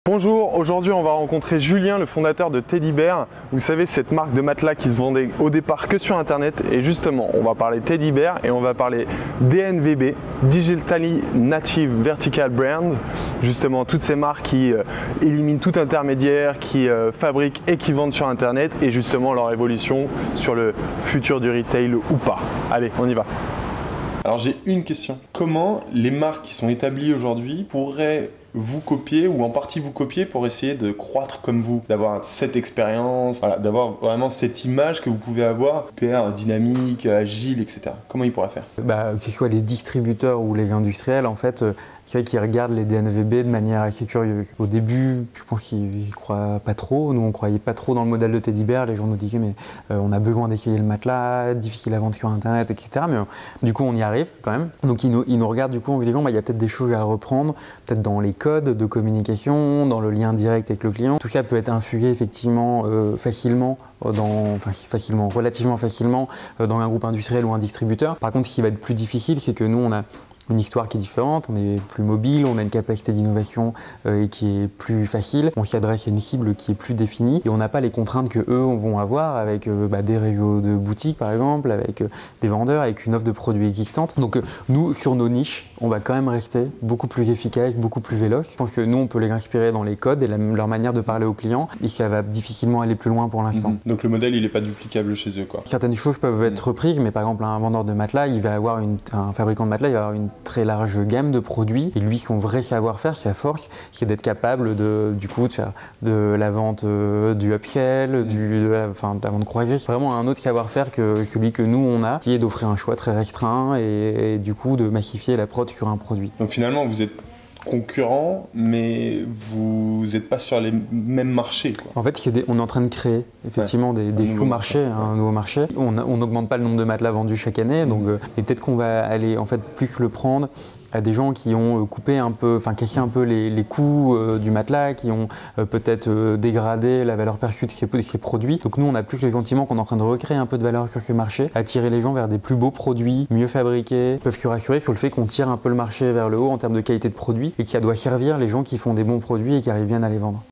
Bonjour, aujourd'hui on va rencontrer Julien, le fondateur de Teddy Bear. Vous savez, cette marque de matelas qui se vendait au départ que sur internet. Et justement, on va parler Teddy Bear et on va parler DNVB, Digitally Native Vertical Brand. Justement, toutes ces marques qui éliminent tout intermédiaire, qui fabriquent et qui vendent sur internet. Et justement, leur évolution sur le futur du retail ou pas. Allez, on y va. Alors j'ai une question. Comment les marques qui sont établies aujourd'hui pourraient vous copier ou en partie vous copier pour essayer de croître comme vous, d'avoir cette expérience, voilà, d'avoir vraiment cette image que vous pouvez avoir, PR dynamique, agile, etc. Comment ils pourraient faire? Que ce soit les distributeurs ou les industriels, en fait, c'est vrai qu'ils regardent les DNVB de manière assez curieuse. Au début, je pense qu'ils n'y croient pas trop. Nous, on ne croyait pas trop dans le modèle de Teddy Bear. Les gens nous disaient mais on a besoin d'essayer le matelas, difficile à vendre sur Internet, etc. Mais du coup, on y arrive quand même. Donc, ils nous regardent du coup en disant il y a peut-être des choses à reprendre, peut-être dans les codes de communication, dans le lien direct avec le client. Tout ça peut être infusé effectivement facilement, relativement facilement dans un groupe industriel ou un distributeur. Par contre, ce qui va être plus difficile, c'est que nous, on a une histoire qui est différente, on est plus mobile, on a une capacité d'innovation qui est plus facile, on s'y adresse à une cible qui est plus définie et on n'a pas les contraintes que eux vont avoir avec des réseaux de boutiques par exemple, avec des vendeurs, avec une offre de produits existante. Donc nous, sur nos niches, on va quand même rester beaucoup plus efficace, beaucoup plus véloce. Je pense que nous, on peut les inspirer dans les codes et leur manière de parler aux clients et ça va difficilement aller plus loin pour l'instant. Donc le modèle, il n'est pas duplicable chez eux, quoi. Certaines choses peuvent être reprises, mais par exemple, un vendeur de matelas, il va avoir un fabricant de matelas, il va avoir une très large gamme de produits et lui, son vrai savoir-faire, sa force, c'est d'être capable de faire de la vente du upsell, de la vente croisée. C'est vraiment un autre savoir-faire que celui que nous on a, qui est d'offrir un choix très restreint et du coup de massifier la prod sur un produit. Donc finalement, vous êtes concurrents, mais vous n'êtes pas sur les mêmes marchés, quoi. En fait, on est en train de créer effectivement des sous-marchés, un nouveau marché. On n'augmente pas le nombre de matelas vendus chaque année, donc et peut-être qu'on va aller en fait plus le prendre à des gens qui ont cassé un peu les coûts du matelas, qui ont peut-être dégradé la valeur perçue de ces produits. Donc nous, on a plus le sentiment qu'on est en train de recréer un peu de valeur sur ce marché, attirer les gens vers des plus beaux produits, mieux fabriqués, peuvent se rassurer sur le fait qu'on tire un peu le marché vers le haut en termes de qualité de produits et que ça doit servir les gens qui font des bons produits et qui arrivent bien à les vendre.